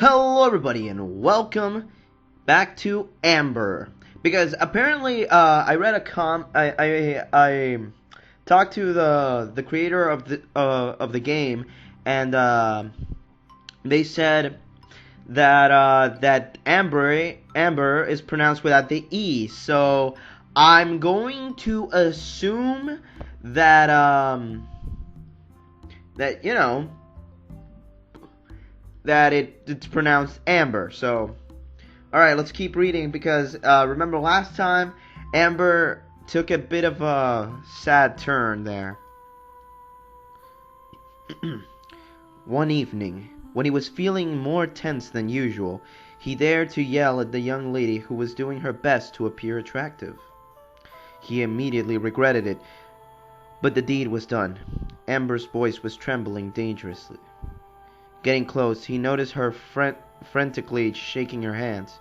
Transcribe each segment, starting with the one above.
Hello everybody and welcome back to Amber. Because apparently I read I talked to the creator of the game, and they said that that Amber is pronounced without the E. So I'm going to assume that that that it's pronounced Amber. So, alright, let's keep reading because remember last time Amber took a bit of a sad turn there. One evening, when he was feeling more tense than usual, he dared to yell at the young lady who was doing her best to appear attractive. He immediately regretted it, but the deed was done. Amber's voice was trembling dangerously. Getting close, he noticed her frantically shaking her hands.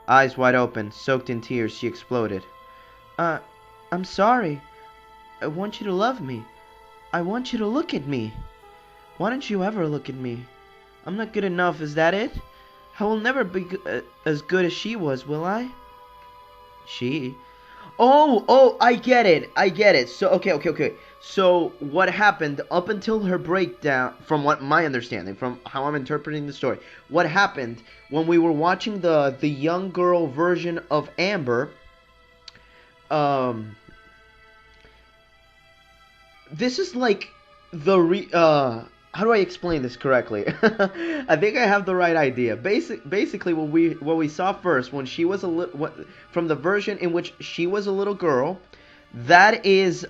Eyes wide open, soaked in tears, she exploded. I'm sorry. I want you to love me. I want you to look at me. Why don't you ever look at me? I'm not good enough, is that it? I will never be as good as she was, will I? She? Oh, I get it. So, okay. So, what happened up until her breakdown, from what my understanding, from how I'm interpreting the story, what happened when we were watching the young girl version of Amber, this is like how do I explain this correctly? I think I have the right idea. Basically, what we saw first when she was from the version in which she was a little girl, that is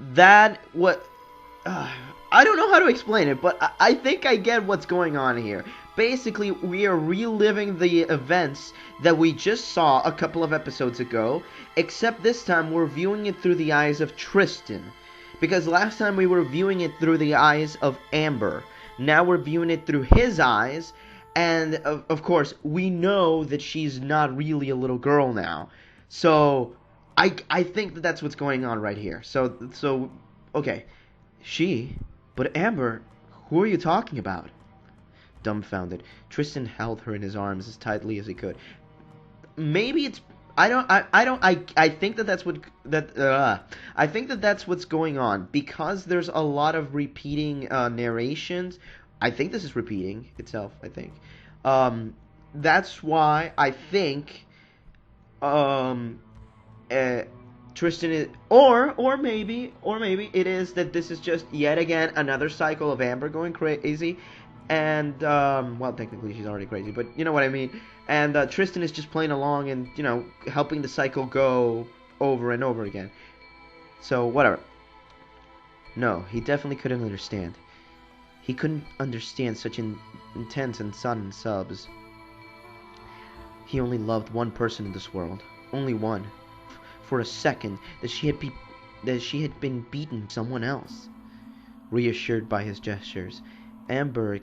that what I don't know how to explain it, but I think I get what's going on here. Basically, we are reliving the events that we just saw a couple of episodes ago, except this time we're viewing it through the eyes of Tristan. Because last time we were viewing it through the eyes of Amber. Now we're viewing it through his eyes. And, of course, we know that she's not really a little girl now. So, I think that that's what's going on right here. So, okay. She? But Amber, who are you talking about? Dumbfounded, Tristan held her in his arms as tightly as he could. Maybe it's... I think that's what's going on, because there's a lot of repeating narrations. I think this is repeating itself. I think that's why I think Tristan is, or maybe it is that this is just yet again another cycle of Amber going crazy. And, well, technically she's already crazy, but you know what I mean. And Tristan is just playing along and, helping the cycle go over and over again. So, whatever. No, he definitely couldn't understand. He couldn't understand such intense and sudden subs. He only loved one person in this world. Only one. For a second, that she had been beaten someone else. Reassured by his gestures, Amber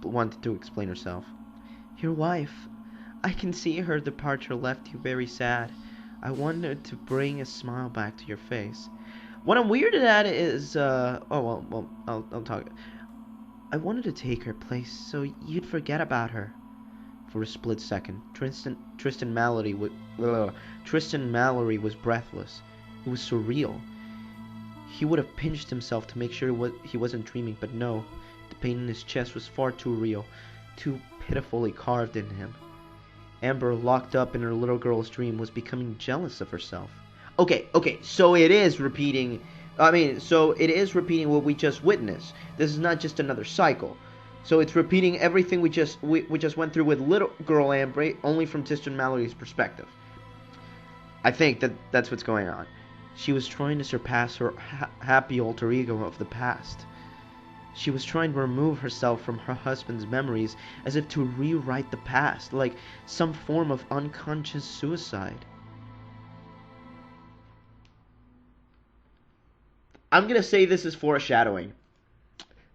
wanted to explain herself. Your wife. I can see her departure left you very sad. I wanted to bring a smile back to your face. What I'm weirded at is, I'll talk. I wanted to take her place so you'd forget about her. For a split second, Tristan Mallory was breathless. It was surreal. He would have pinched himself to make sure he wasn't dreaming, but no. The pain in his chest was far too real, too pitifully carved in him. Amber, locked up in her little girl's dream, was becoming jealous of herself. Okay, so it is repeating... so it is repeating what we just witnessed. This is not just another cycle. So it's repeating everything we just went through with little girl Amber, only from Tristan Mallory's perspective. I think that's what's going on. She was trying to surpass her happy alter ego of the past. She was trying to remove herself from her husband's memories as if to rewrite the past, like some form of unconscious suicide. I'm going to say this is foreshadowing.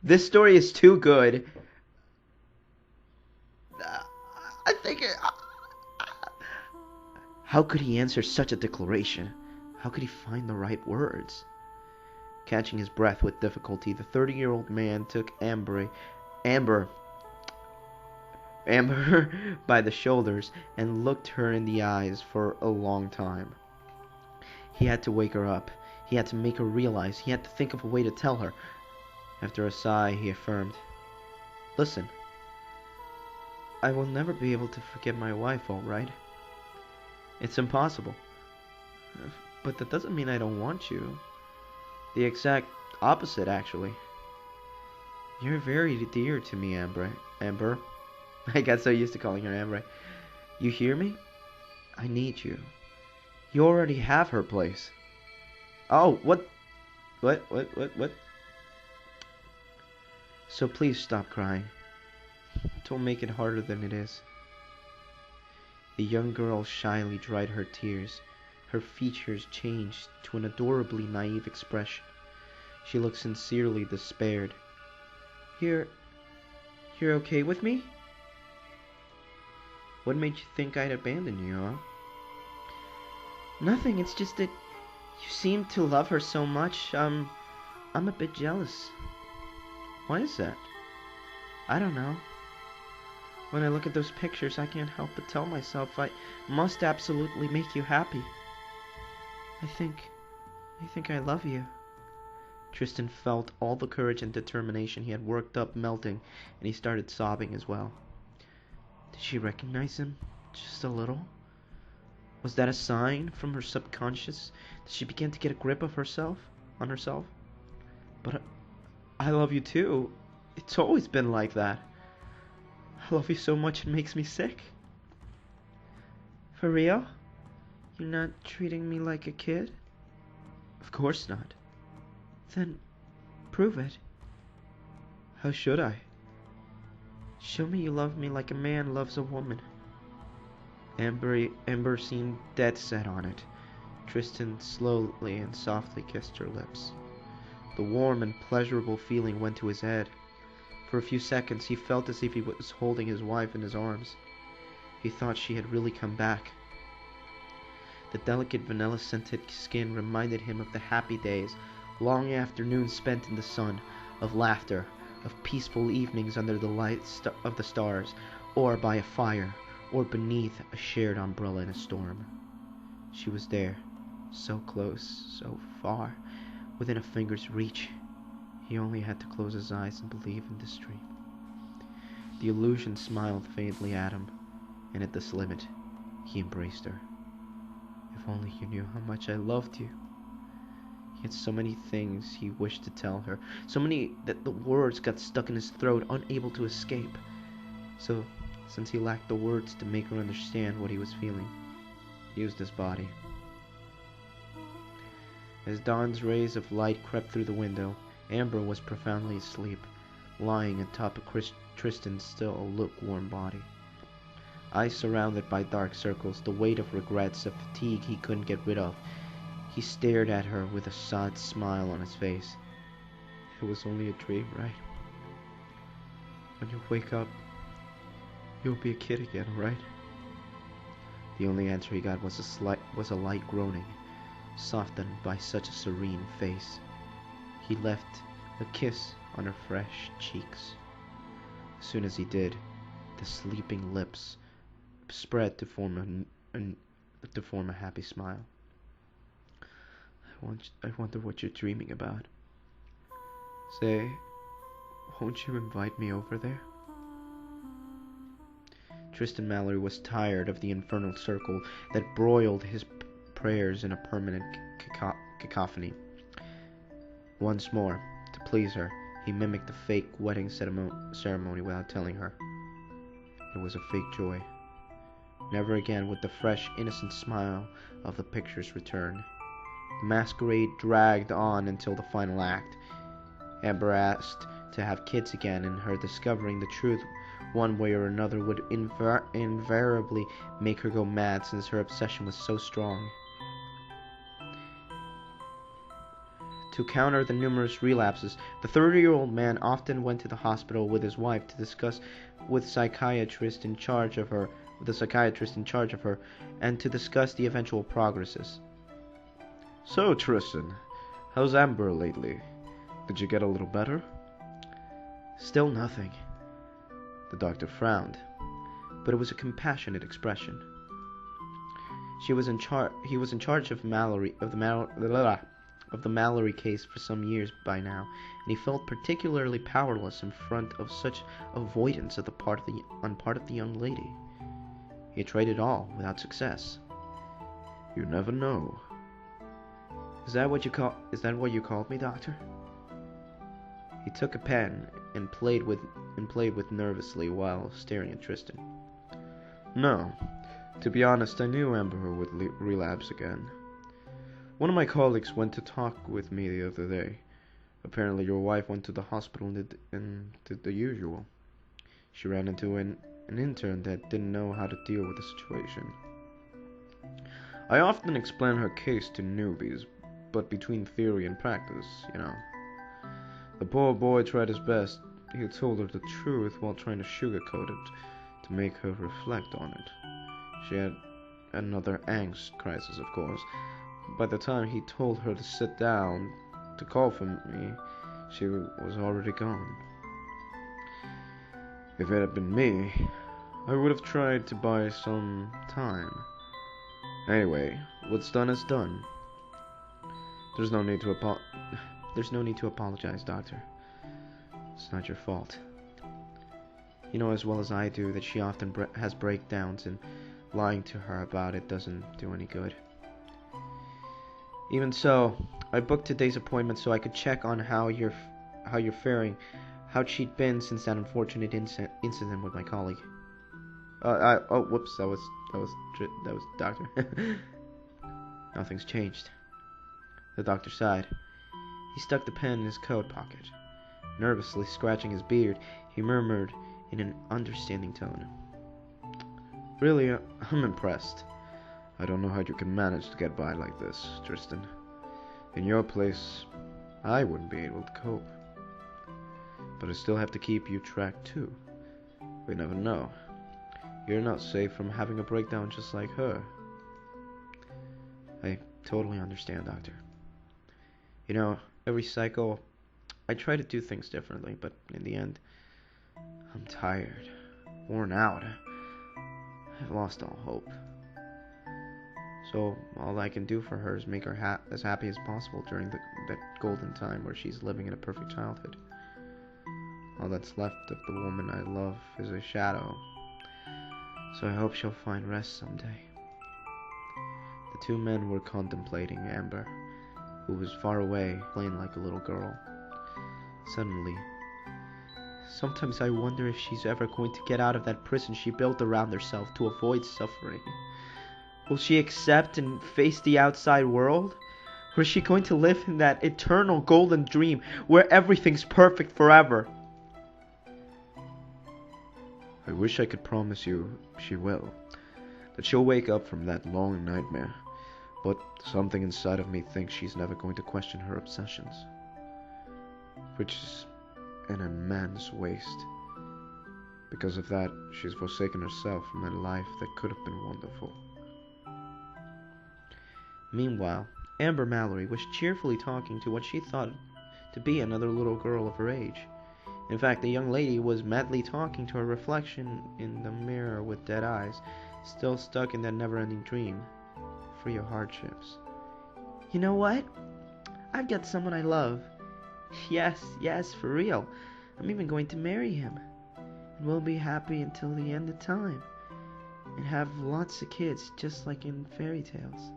This story is too good. I think... How could he answer such a declaration? How could he find the right words? Catching his breath with difficulty, the 30-year-old man took Amber by the shoulders and looked her in the eyes for a long time. He had to wake her up. He had to make her realize. He had to think of a way to tell her. After a sigh, he affirmed, "Listen, I will never be able to forget my wife, all right? It's impossible. But that doesn't mean I don't want you. The exact opposite, actually. You're very dear to me, Amber. I got so used to calling her Ambre. You hear me? I need you. You already have her place." Oh, what? So please stop crying. Don't make it harder than it is. The young girl shyly dried her tears. Her features changed to an adorably naive expression. She looked sincerely despaired. You're okay with me? What made you think I'd abandon you, huh? Nothing, it's just that you seem to love her so much. I'm a bit jealous. Why is that? I don't know. When I look at those pictures, I can't help but tell myself I must absolutely make you happy. I think I love you. Tristan felt all the courage and determination he had worked up melting, and he started sobbing as well. Did she recognize him? Just a little? Was that a sign from her subconscious that she began to get a grip of herself? But I love you too. It's always been like that. I love you so much it makes me sick. For real? You're not treating me like a kid? Of course not. Then prove it. How should I? Show me you love me like a man loves a woman. Amber seemed dead set on it. Tristan slowly and softly kissed her lips. The warm and pleasurable feeling went to his head. For a few seconds he felt as if he was holding his wife in his arms. He thought she had really come back. The delicate vanilla-scented skin reminded him of the happy days, long afternoons spent in the sun, of laughter, of peaceful evenings under the light of the stars, or by a fire, or beneath a shared umbrella in a storm. She was there, so close, so far, within a finger's reach. He only had to close his eyes and believe in this dream. The illusion smiled faintly at him, and at this limit, he embraced her. If only you knew how much I loved you. He had so many things he wished to tell her, so many that the words got stuck in his throat, unable to escape. So, since he lacked the words to make her understand what he was feeling, he used his body. As dawn's rays of light crept through the window, Amber was profoundly asleep, lying atop of Tristan's still lukewarm body. Eyes surrounded by dark circles, the weight of regrets, of fatigue he couldn't get rid of. He stared at her with a sad smile on his face. It was only a dream, right? When you wake up, you'll be a kid again, right? The only answer he got was a light groaning, softened by such a serene face. He left a kiss on her fresh cheeks. As soon as he did, the sleeping lips spread to form a happy smile. I wonder what you're dreaming about. Say, won't you invite me over there? Tristan Mallory was tired of the infernal circle that broiled his prayers in a permanent cacophony. Once more, to please her, he mimicked the fake wedding ceremony without telling her. It was a fake joy. Never again would the fresh, innocent smile of the pictures return. The masquerade dragged on until the final act. Amber asked to have kids again, and her discovering the truth one way or another would invariably make her go mad, since her obsession was so strong. To counter the numerous relapses, the 30-year-old man often went to the hospital with his wife to discuss with the psychiatrist in charge of her, and to discuss the eventual progresses. So, Tristan, How's Amber lately? Did you get a little better? Still nothing. The doctor frowned, but it was a compassionate expression. He was in charge of the Mallory case for some years by now, and he felt particularly powerless in front of such avoidance on part of the young lady. He had tried it all without success. You never know. Is that what you called me, Doctor? He took a pen and played with nervously while staring at Tristan. No. To be honest, I knew Amber would relapse again. One of my colleagues went to talk with me the other day. Apparently your wife went to the hospital and did the usual. She ran into an intern that didn't know how to deal with the situation. I often explain her case to newbies, but between theory and practice, you know. The poor boy tried his best. He told her the truth while trying to sugarcoat it to make her reflect on it. She had another angst crisis, of course. By the time he told her to sit down to call for me, she was already gone. If it had been me, I would have tried to buy some time. Anyway, what's done is done. There's no need to apologize, Doctor. It's not your fault. You know as well as I do that she often has breakdowns, and lying to her about it doesn't do any good. Even so, I booked today's appointment so I could check on how you're faring, how she'd been since that unfortunate incident with my colleague. Whoops, that was Doctor. Nothing's changed. The doctor sighed. He stuck the pen in his coat pocket. Nervously scratching his beard, he murmured in an understanding tone. Really, I'm impressed. I don't know how you can manage to get by like this, Tristan. In your place, I wouldn't be able to cope. But I still have to keep you tracked too. We never know. You're not safe from having a breakdown just like her. I totally understand, Doctor. You know, every cycle, I try to do things differently, but in the end, I'm tired, worn out. I've lost all hope. So all I can do for her is make her as happy as possible during that golden time where she's living in a perfect childhood. All that's left of the woman I love is a shadow. So I hope she'll find rest someday. The two men were contemplating Amber, who was far away, playing like a little girl. Suddenly, sometimes I wonder if she's ever going to get out of that prison she built around herself to avoid suffering. Will she accept and face the outside world? Or is she going to live in that eternal golden dream where everything's perfect forever? I wish I could promise you she will. That she'll wake up from that long nightmare. But something inside of me thinks she's never going to question her obsessions. Which is an immense waste. Because of that, she's forsaken herself from a life that could have been wonderful. Meanwhile, Amber Mallory was cheerfully talking to what she thought to be another little girl of her age. In fact, the young lady was madly talking to her reflection in the mirror with dead eyes, still stuck in that never-ending dream, free of hardships. You know what? I've got someone I love. Yes, for real. I'm even going to marry him. And we'll be happy until the end of time. And have lots of kids, just like in fairy tales.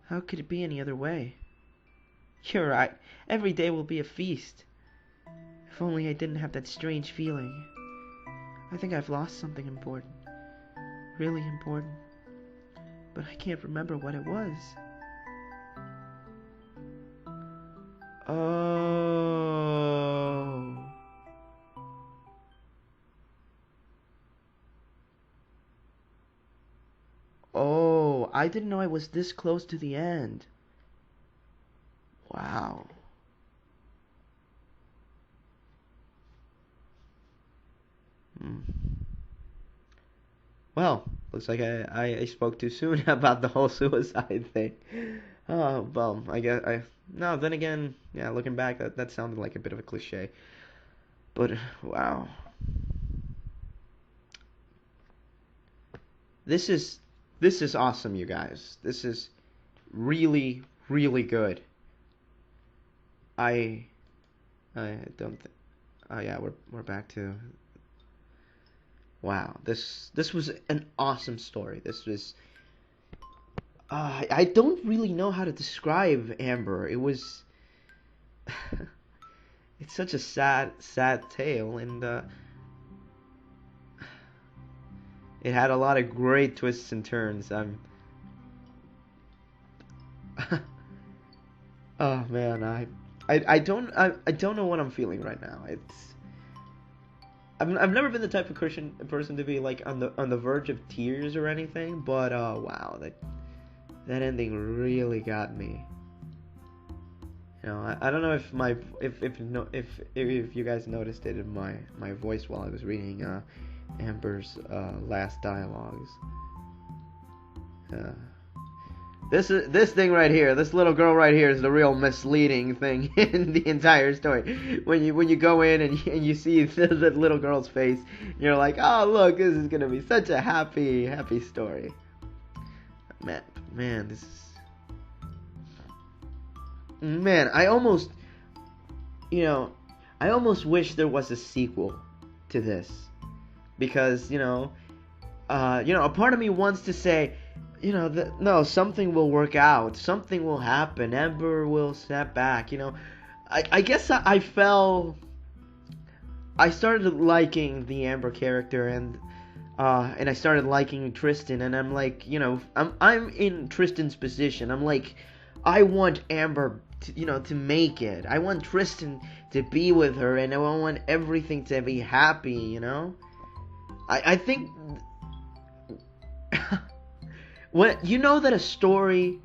How could it be any other way? You're right. Every day will be a feast. If only I didn't have that strange feeling. I think I've lost something important. Really important. But I can't remember what it was. Oh. Oh, I didn't know I was this close to the end. Wow. Well, looks like I spoke too soon about the whole suicide thing. Oh, well, I guess I. No, then again, yeah, looking back, that sounded like a bit of a cliche. But wow, this is this is awesome, you guys. This is really really good. I I don't think. Oh yeah, we're back to. Wow, this was an awesome story. This was. I don't really know how to describe Amber. It was. It's such a sad tale, and it had a lot of great twists and turns. Oh man, I don't know what I'm feeling right now. I've never been the type of Christian person to be like on the verge of tears or anything, but wow, that ending really got me. You know, I don't know if my if no if you guys noticed it in my voice while I was reading Amber's last dialogues. Uh, this thing right here, this little girl right here is the real misleading thing in the entire story. When you go in and you see the little girl's face, you're like, oh look, this is gonna be such a happy story. Man, this is man. You know, I almost wish there was a sequel to this because a part of me wants to say. No, something will work out. Something will happen. Amber will snap back. I guess I started liking the Amber character, and I started liking Tristan, and I'm like, I'm in Tristan's position. I'm like, I want Amber to make it. I want Tristan to be with her, and I want everything to be happy. I think. When that a story,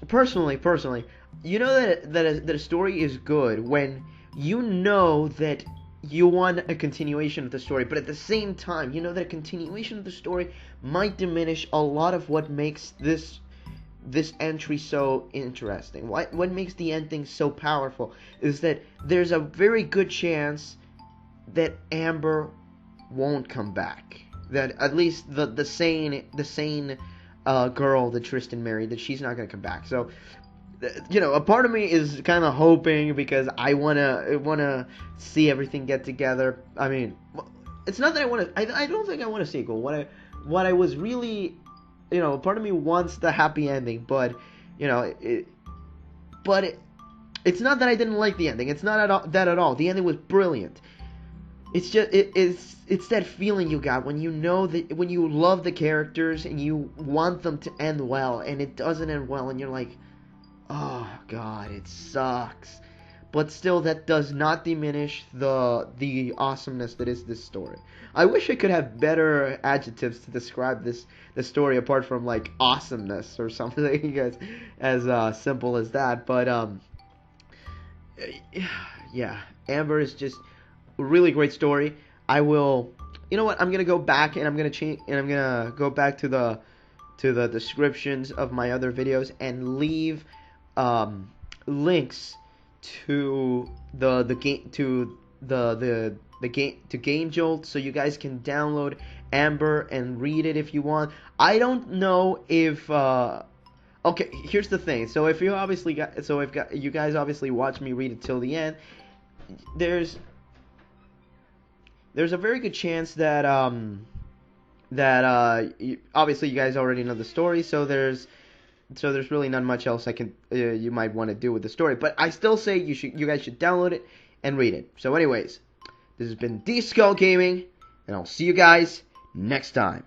personally, that a story is good when you know that you want a continuation of the story, but at the same time, that a continuation of the story might diminish a lot of what makes this entry so interesting. What makes the ending so powerful is that there's a very good chance that Amber won't come back. That at least the sane girl that Tristan married, that she's not going to come back. So, a part of me is kind of hoping because I wanna see everything get together. I mean, it's not that I want to. I don't think I want a sequel. What I was really, part of me wants the happy ending, but it's not that I didn't like the ending. It's not that at all. The ending was brilliant. It's just it's that feeling you got when when you love the characters and you want them to end well and it doesn't end well and you're like, oh god, it sucks. But still, that does not diminish the awesomeness that is this story. I wish I could have better adjectives to describe this story apart from like awesomeness or something as simple as that. But yeah, Amber is just a really great story. I will. You know what? I'm gonna go back and I'm gonna change and I'm gonna go back to the descriptions of my other videos and leave links to the game to Game Jolt, so you guys can download Amber and read it if you want. I don't know if okay, here's the thing. So if you you guys obviously watch me read it till the end, there's a very good chance that obviously you guys already know the story, so there's really not much else you might want to do with the story. But I still say you guys should download it and read it. So anyways, this has been D Skull Gaming, and I'll see you guys next time.